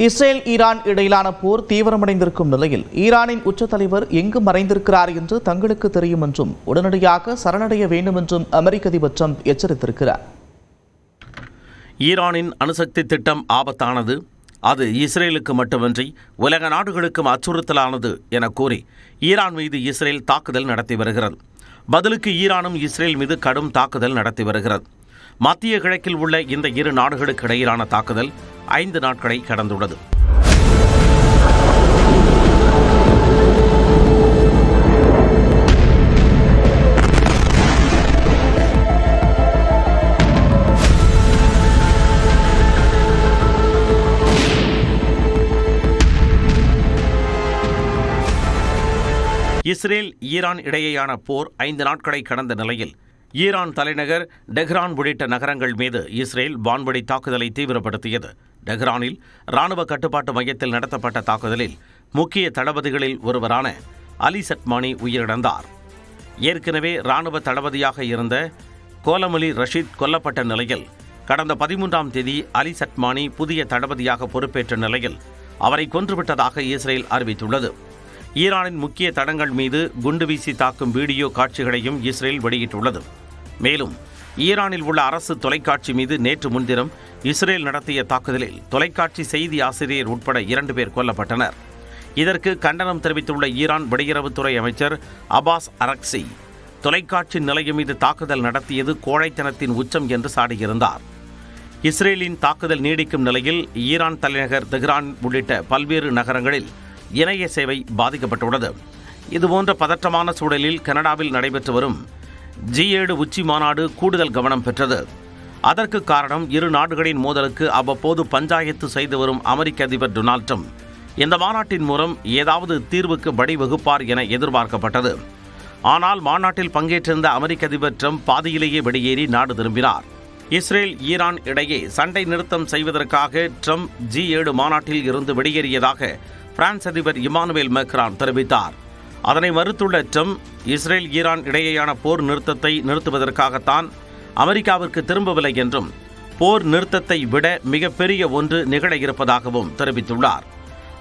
Israel Iran இடையிலான போர் தீவிரமடைந்திருக்கும் நிலையில் ஈரானின் உச்ச தலைவர் எங்கு மறைந்திருக்கிறார் என்று தங்களுக்கு தெரியும் என்றும் உடனடியாக சரணடைய வேண்டும் என்றும் அமெரிக்க அதிபர் ட்ரம்ப் எச்சரித்திருக்கிறார். ஈரானின் அணுசக்தி திட்டம் ஆபத்தானது, அது இஸ்ரேலுக்கு மட்டுமின்றி உலக நாடுகளுக்கும் அச்சுறுத்தலானது என கூறி ஈரான் மீது இஸ்ரேல் தாக்குதல் நடத்தி வருகிறது. பதிலுக்கு ஈரானும் இஸ்ரேல் மீது கடும் தாக்குதல் நடத்தி வருகிறது. மத்திய கிழக்கில் உள்ள இந்த இரு நாடுகளுக்கு இடையிலான தாக்குதல் 5 நாட்களை கடந்துள்ளது. இஸ்ரேல் ஈரான் இடையேயான போர் 5 நாட்களை கடந்த நிலையில் ஈரான் தலைநகர் டெஹ்ரான் உள்ளிட்ட நகரங்கள் மீது இஸ்ரேல் வான்வழி தாக்குதலை தீவிரப்படுத்தியது. டெஹ்ரானில் இராணுவ கட்டுப்பாட்டு மையத்தில் நடத்தப்பட்ட தாக்குதலில் முக்கிய தளபதிகளில் ஒருவரான அலி சட்மானி உயிரிழந்தார். ஏற்கனவே இராணுவ தளபதியாக இருந்த கோலம் அலி ரஷீத் கொல்லப்பட்ட நிலையில் கடந்த 13ஆம் தேதி அலி சட்மானி புதிய தளபதியாக பொறுப்பேற்ற நிலையில் அவரை கொன்றுவிட்டதாக இஸ்ரேல் அறிவித்துள்ளது. ஈரானின் முக்கிய தடங்கள் மீது குண்டு வீசி தாக்கும் வீடியோ காட்சிகளையும் இஸ்ரேல் வெளியிட்டுள்ளது. மேலும் ஈரானில் உள்ள அரசு தொலைக்காட்சி மீது நேற்று முன்தினம் இஸ்ரேல் நடத்திய தாக்குதலில் தொலைக்காட்சி செய்தி ஆசிரியர் உட்பட 2 பேர் கொல்லப்பட்டனர். இதற்கு கண்டனம் தெரிவித்துள்ள ஈரான் வெளியுறவுத்துறை அமைச்சர் அப்பாஸ் அரக்சி தொலைக்காட்சி நிலையம் மீது தாக்குதல் நடத்தியது கோழைத்தனத்தின் உச்சம் என்று சாடியிருந்தார். இஸ்ரேலின் தாக்குதல் நீடிக்கும் நிலையில் ஈரான் தலைநகர் தெஹ்ரான் உள்ளிட்ட பல்வேறு நகரங்களில் இணைய சேவை பாதிக்கப்பட்டுள்ளது. இதுபோன்ற பதற்றமான சூழலில் கனடாவில் நடைபெற்று வரும் G7 உச்சி மாநாடு கூடுதல் கவனம் பெற்றது. அதற்கு காரணம் இரு நாடுகளின் மோதலுக்கு அவ்வப்போது பஞ்சாயத்து செய்து வரும் அமெரிக்க அதிபர் டொனால்ட் ட்ரம்ப் இந்த மாநாட்டின் மூலம் ஏதாவது தீர்வுக்கு வழிவகுப்பார் என எதிர்பார்க்கப்பட்டது. ஆனால் மாநாட்டில் பங்கேற்றிருந்த அமெரிக்க அதிபர் ட்ரம்ப் பாதியிலேயே வெளியேறி நாடு திரும்பினார். இஸ்ரேல் ஈரான் இடையே சண்டை நிறுத்தம் செய்வதற்காக ட்ரம்ப் G7 மாநாட்டில் இருந்து வெளியேறியதாக பிரான்ஸ் அதிபர் இமானுவேல் மேக்ரான் தெரிவித்தார். அதனை மறுத்துள்ள ட்ரம்ப் இஸ்ரேல் ஈரான் இடையேயான போர் நிறுத்தத்தை நிறுத்துவதற்காகத்தான் அமெரிக்காவிற்கு திரும்பவில்லை என்றும் போர் நிறுத்தத்தை விட மிகப்பெரிய ஒன்று நிகழ இருப்பதாகவும் தெரிவித்துள்ளார்.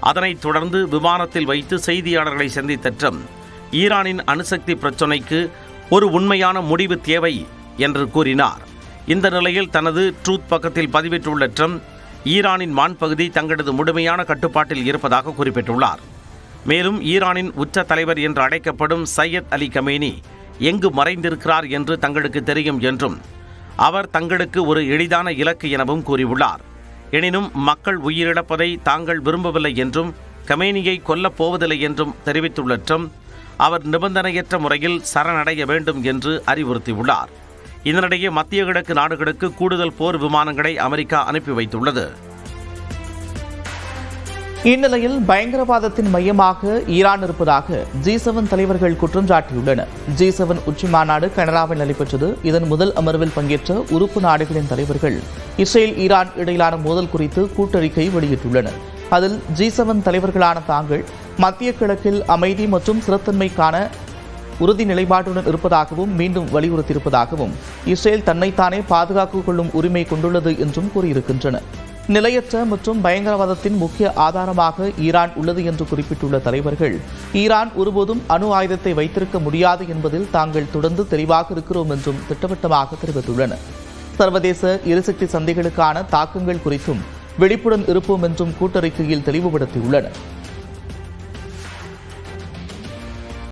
அதனைத் தொடர்ந்து விமானத்தில் வைத்து செய்தியாளர்களை சந்தித்த ட்ரம்ப் ஈரானின் அணுசக்தி பிரச்சினைக்கு ஒரு உண்மையான முடிவு தேவை என்று கூறினார். இந்த நிலையில் தனது ட்ரூத் பக்கத்தில் பதிவிட்டுள்ள ட்ரம்ப் ஈரானின் வான்பகுதி தங்களது முழுமையான கட்டுப்பாட்டில் இருப்பதாக குறிப்பிட்டுள்ளார். மேலும் ஈரானின் உச்ச தலைவர் என்று அழைக்கப்படும் சையத் அலி கமேனி எங்கு மறைந்திருக்கிறார் என்று தங்களுக்கு தெரியும் என்றும் அவர் தங்களுக்கு ஒரு எளிதான இலக்கு எனவும் கூறியுள்ளார். எனினும் மக்கள் உயிரிழப்பதை தாங்கள் விரும்பவில்லை என்றும் கமேனியை கொல்லப் போவதில்லை என்றும் தெரிவித்துள்ள ட்ரம்ப் அவர் நிபந்தனையற்ற முறையில் சரணடைய வேண்டும் என்று அறிவுறுத்தியுள்ளார். இதனிடையே மத்திய கிழக்கு நாடுகளுக்கு கூடுதல் போர் விமானங்களை அமெரிக்கா அனுப்பி வைத்துள்ளது. இந்நிலையில் பயங்கரவாதத்தின் மையமாக ஈரான் இருப்பதாக G7 தலைவர்கள் குற்றம் சாட்டியுள்ளனர். G7 உச்சி மாநாடு கனடாவில் நடைபெற்றது. இதன் முதல் அமர்வில் பங்கேற்ற உறுப்பு நாடுகளின் தலைவர்கள் இஸ்ரேல் ஈரான் இடையிலான மோதல் குறித்து கூட்டறிக்கை வெளியிட்டுள்ளனர். அதில் G7 தலைவர்களான தாங்கள் மத்திய கிழக்கில் அமைதி மற்றும் ஸ்திரத்தன்மைக்கான உறுதி நிலைப்பாட்டுடன் இருப்பதாகவும் மீண்டும் வலியுறுத்தியிருப்பதாகவும் இஸ்ரேல் தன்னைத்தானே பாதுகாத்துக் கொள்ளும் உரிமை கொண்டுள்ளது என்றும் கூறியிருக்கின்றனர். நிலையற்ற மற்றும் பயங்கரவாதத்தின் முக்கிய ஆதாரமாக ஈரான் உள்ளது என்று குறிப்பிட்டுள்ள தலைவர்கள் ஈரான் ஒருபோதும் அணு ஆயுதத்தை வைத்திருக்க முடியாது என்பதில் தாங்கள் தொடர்ந்து தெளிவாக இருக்கிறோம் என்றும் திட்டவட்டமாக தெரிவித்துள்ளனர். சர்வதேச எரிசக்தி சந்தைகளுக்கான தாக்கங்கள் குறித்தும் விழிப்புடன் இருப்போம் என்றும் கூட்டறிக்கையில் தெளிவுபடுத்தியுள்ளனர்.